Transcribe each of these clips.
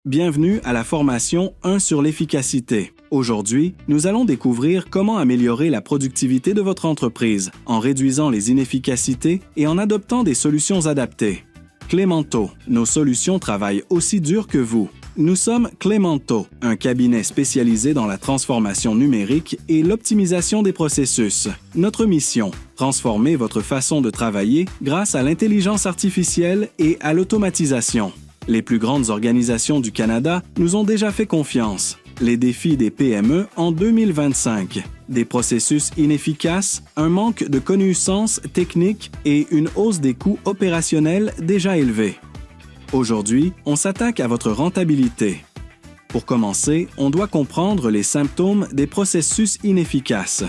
Bienvenue à la formation 1 sur l'efficacité. Aujourd'hui, nous allons découvrir comment améliorer la productivité de votre entreprise en réduisant les inefficacités et en adoptant des solutions adaptées. Clémenteau, nos solutions travaillent aussi dur que vous. Nous sommes Clémenteau, un cabinet spécialisé dans la transformation numérique et l'optimisation des processus. Notre mission, transformer votre façon de travailler grâce à l'intelligence artificielle et à l'automatisation. Les plus grandes organisations du Canada nous ont déjà fait confiance. Les défis des PME en 2025. Des processus inefficaces, un manque de connaissances techniques et une hausse des coûts opérationnels déjà élevés. Aujourd'hui, on s'attaque à votre rentabilité. Pour commencer, on doit comprendre les symptômes des processus inefficaces.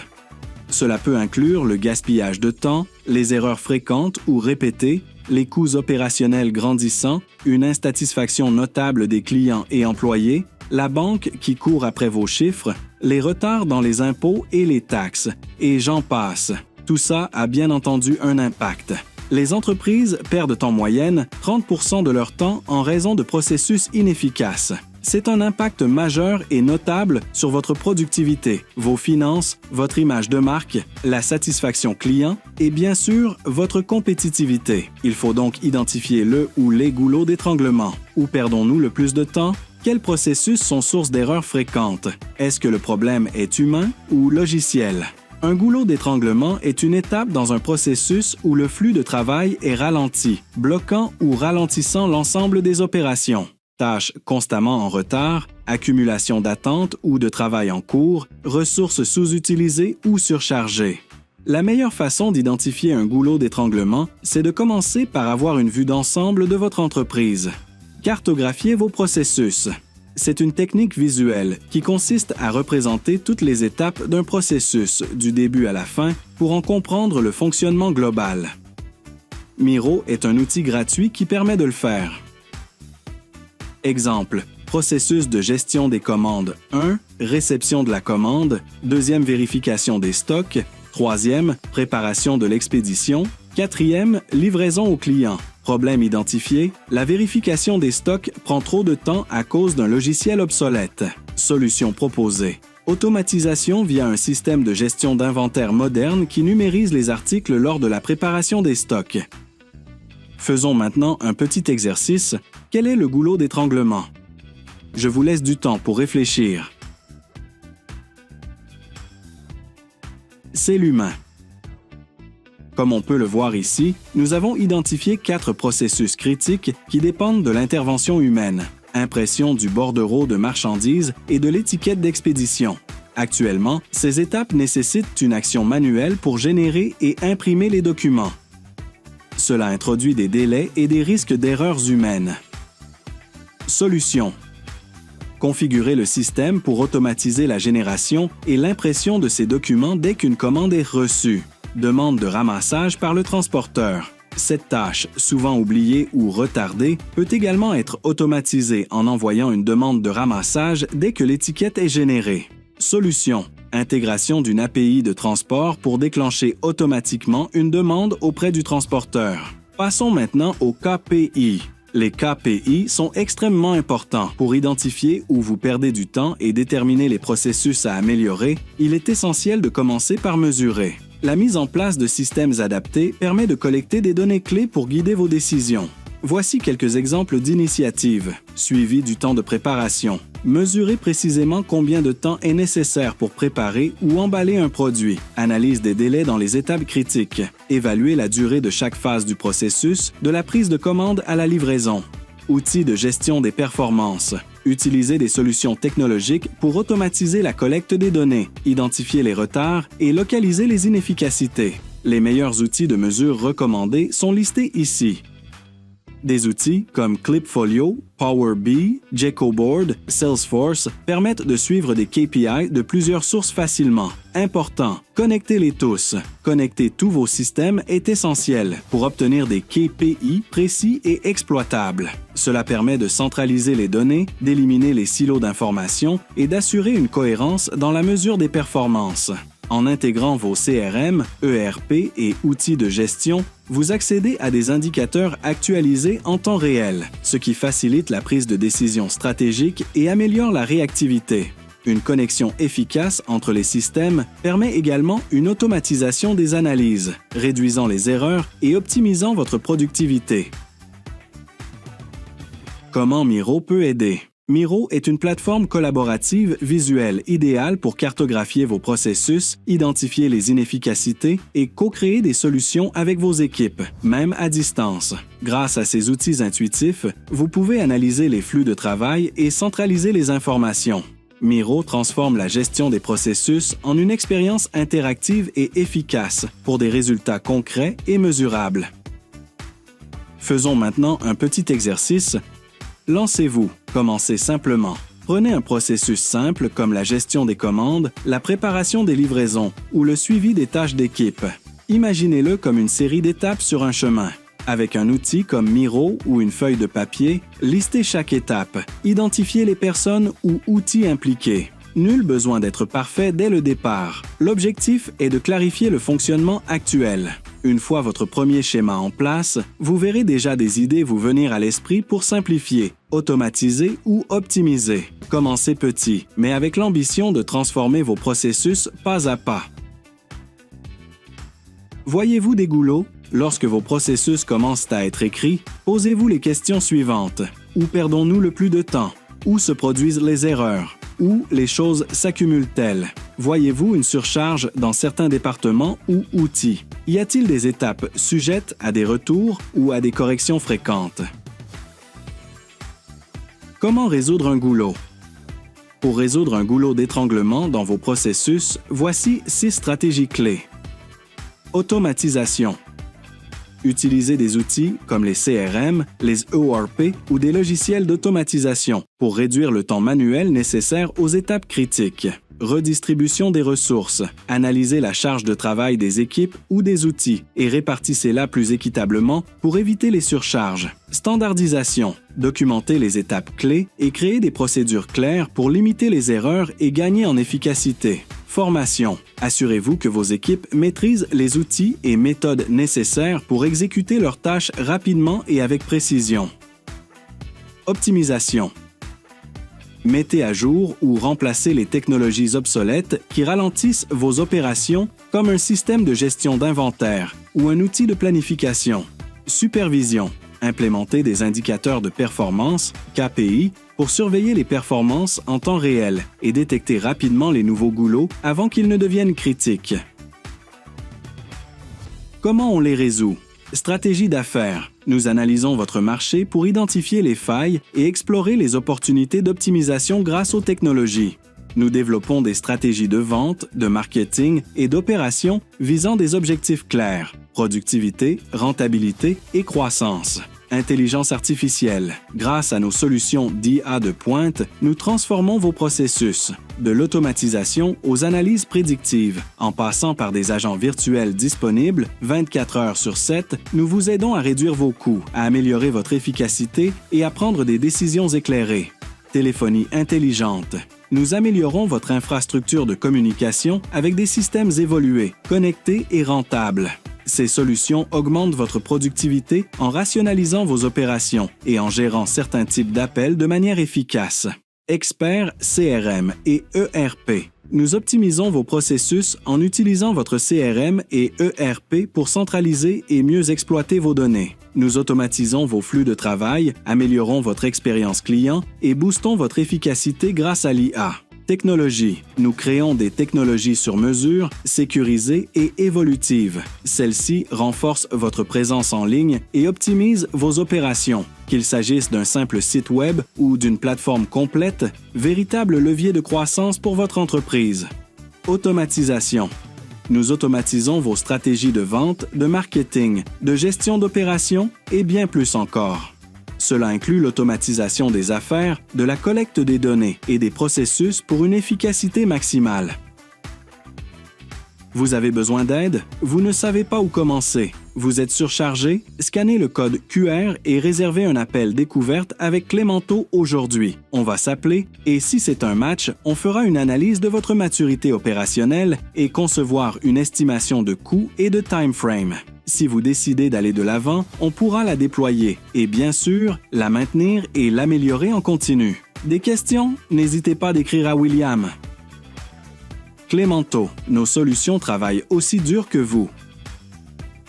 Cela peut inclure le gaspillage de temps, les erreurs fréquentes ou répétées, les coûts opérationnels grandissants, une insatisfaction notable des clients et employés, la banque qui court après vos chiffres, les retards dans les impôts et les taxes, et j'en passe. Tout ça a bien entendu un impact. Les entreprises perdent en moyenne 30% de leur temps en raison de processus inefficaces. C'est un impact majeur et notable sur votre productivité, vos finances, votre image de marque, la satisfaction client et bien sûr votre compétitivité. Il faut donc identifier le ou les goulots d'étranglement. Où perdons-nous le plus de temps? Quels processus sont source d'erreurs fréquentes? Est-ce que le problème est humain ou logiciel? Un goulot d'étranglement est une étape dans un processus où le flux de travail est ralenti, bloquant ou ralentissant l'ensemble des opérations. Tâches constamment en retard, accumulation d'attentes ou de travail en cours, ressources sous-utilisées ou surchargées. La meilleure façon d'identifier un goulot d'étranglement, c'est de commencer par avoir une vue d'ensemble de votre entreprise. Cartographiez vos processus. C'est une technique visuelle qui consiste à représenter toutes les étapes d'un processus, du début à la fin, pour en comprendre le fonctionnement global. Miro est un outil gratuit qui permet de le faire. Exemple, processus de gestion des commandes 1, réception de la commande, 2e vérification des stocks, 3e, préparation de l'expédition, 4e, livraison au client. Problème identifié, la vérification des stocks prend trop de temps à cause d'un logiciel obsolète. Solution proposée. Automatisation via un système de gestion d'inventaire moderne qui numérise les articles lors de la préparation des stocks. Faisons maintenant un petit exercice. Quel est le goulot d'étranglement? Je vous laisse du temps pour réfléchir. C'est l'humain. Comme on peut le voir ici, nous avons identifié 4 processus critiques qui dépendent de l'intervention humaine. Impression du bordereau de marchandises et de l'étiquette d'expédition. Actuellement, ces étapes nécessitent une action manuelle pour générer et imprimer les documents. Cela introduit des délais et des risques d'erreurs humaines. Solution. Configurer le système pour automatiser la génération et l'impression de ces documents dès qu'une commande est reçue. Demande de ramassage par le transporteur. Cette tâche, souvent oubliée ou retardée, peut également être automatisée en envoyant une demande de ramassage dès que l'étiquette est générée. Solution. Intégration d'une API de transport pour déclencher automatiquement une demande auprès du transporteur. Passons maintenant aux KPI. Les KPI sont extrêmement importants pour identifier où vous perdez du temps et déterminer les processus à améliorer. Il est essentiel de commencer par mesurer. La mise en place de systèmes adaptés permet de collecter des données clés pour guider vos décisions. Voici quelques exemples d'initiatives. Suivi du temps de préparation. Mesurez précisément combien de temps est nécessaire pour préparer ou emballer un produit. Analyse des délais dans les étapes critiques. Évaluez la durée de chaque phase du processus, de la prise de commande à la livraison. Outils de gestion des performances. Utilisez des solutions technologiques pour automatiser la collecte des données, identifier les retards et localiser les inefficacités. Les meilleurs outils de mesure recommandés sont listés ici. Des outils comme Clipfolio, Power BI, Geckoboard, Salesforce permettent de suivre des KPI de plusieurs sources facilement. Important, connectez-les tous. Connecter tous vos systèmes est essentiel pour obtenir des KPI précis et exploitables. Cela permet de centraliser les données, d'éliminer les silos d'informations et d'assurer une cohérence dans la mesure des performances. En intégrant vos CRM, ERP et outils de gestion, vous accédez à des indicateurs actualisés en temps réel, ce qui facilite la prise de décision stratégique et améliore la réactivité. Une connexion efficace entre les systèmes permet également une automatisation des analyses, réduisant les erreurs et optimisant votre productivité. Comment Miro peut aider? Miro est une plateforme collaborative visuelle idéale pour cartographier vos processus, identifier les inefficacités et co-créer des solutions avec vos équipes, même à distance. Grâce à ces outils intuitifs, vous pouvez analyser les flux de travail et centraliser les informations. Miro transforme la gestion des processus en une expérience interactive et efficace pour des résultats concrets et mesurables. Faisons maintenant un petit exercice. Lancez-vous. Commencez simplement. Prenez un processus simple comme la gestion des commandes, la préparation des livraisons ou le suivi des tâches d'équipe. Imaginez-le comme une série d'étapes sur un chemin. Avec un outil comme Miro ou une feuille de papier, listez chaque étape, identifiez les personnes ou outils impliqués. Nul besoin d'être parfait dès le départ. L'objectif est de clarifier le fonctionnement actuel. Une fois votre premier schéma en place, vous verrez déjà des idées vous venir à l'esprit pour simplifier, automatiser ou optimiser. Commencez petit, mais avec l'ambition de transformer vos processus pas à pas. Voyez-vous des goulots? Lorsque vos processus commencent à être écrits, posez-vous les questions suivantes. Où perdons-nous le plus de temps? Où se produisent les erreurs? Où les choses s'accumulent-elles? Voyez-vous une surcharge dans certains départements ou outils? Y a-t-il des étapes sujettes à des retours ou à des corrections fréquentes? Comment résoudre un goulot? Pour résoudre un goulot d'étranglement dans vos processus, voici 6 stratégies clés. Automatisation. Utilisez des outils comme les CRM, les ERP ou des logiciels d'automatisation pour réduire le temps manuel nécessaire aux étapes critiques. Redistribution des ressources. Analysez la charge de travail des équipes ou des outils et répartissez-la plus équitablement pour éviter les surcharges. Standardisation. Documentez les étapes clés et créez des procédures claires pour limiter les erreurs et gagner en efficacité. Formation. Assurez-vous que vos équipes maîtrisent les outils et méthodes nécessaires pour exécuter leurs tâches rapidement et avec précision. Optimisation. Mettez à jour ou remplacez les technologies obsolètes qui ralentissent vos opérations comme un système de gestion d'inventaire ou un outil de planification. Supervision. Implémentez des indicateurs de performance, KPI, pour surveiller les performances en temps réel et détecter rapidement les nouveaux goulots avant qu'ils ne deviennent critiques. Comment on les résout? Stratégie d'affaires. Nous analysons votre marché pour identifier les failles et explorer les opportunités d'optimisation grâce aux technologies. Nous développons des stratégies de vente, de marketing et d'opération visant des objectifs clairs: productivité, rentabilité et croissance. Intelligence artificielle. Grâce à nos solutions d'IA de pointe, nous transformons vos processus, de l'automatisation aux analyses prédictives. En passant par des agents virtuels disponibles 24 heures sur 7, nous vous aidons à réduire vos coûts, à améliorer votre efficacité et à prendre des décisions éclairées. Téléphonie intelligente. Nous améliorons votre infrastructure de communication avec des systèmes évolués, connectés et rentables. Ces solutions augmentent votre productivité en rationalisant vos opérations et en gérant certains types d'appels de manière efficace. Experts CRM et ERP. Nous optimisons vos processus en utilisant votre CRM et ERP pour centraliser et mieux exploiter vos données. Nous automatisons vos flux de travail, améliorons votre expérience client et boostons votre efficacité grâce à l'IA. Technologie. Nous créons des technologies sur mesure, sécurisées et évolutives. Celles-ci renforcent votre présence en ligne et optimisent vos opérations. Qu'il s'agisse d'un simple site web ou d'une plateforme complète, véritable levier de croissance pour votre entreprise. Automatisation. Nous automatisons vos stratégies de vente, de marketing, de gestion d'opérations et bien plus encore. Cela inclut l'automatisation des affaires, de la collecte des données et des processus pour une efficacité maximale. Vous avez besoin d'aide? Vous ne savez pas où commencer? Vous êtes surchargé? Scannez le code QR et réservez un appel découverte avec Clémenteau aujourd'hui. On va s'appeler et si c'est un match, on fera une analyse de votre maturité opérationnelle et concevoir une estimation de coût et de time frame. Si vous décidez d'aller de l'avant, on pourra la déployer et bien sûr, la maintenir et l'améliorer en continu. Des questions? N'hésitez pas d'écrire à William. Clémenteau, nos solutions travaillent aussi dur que vous.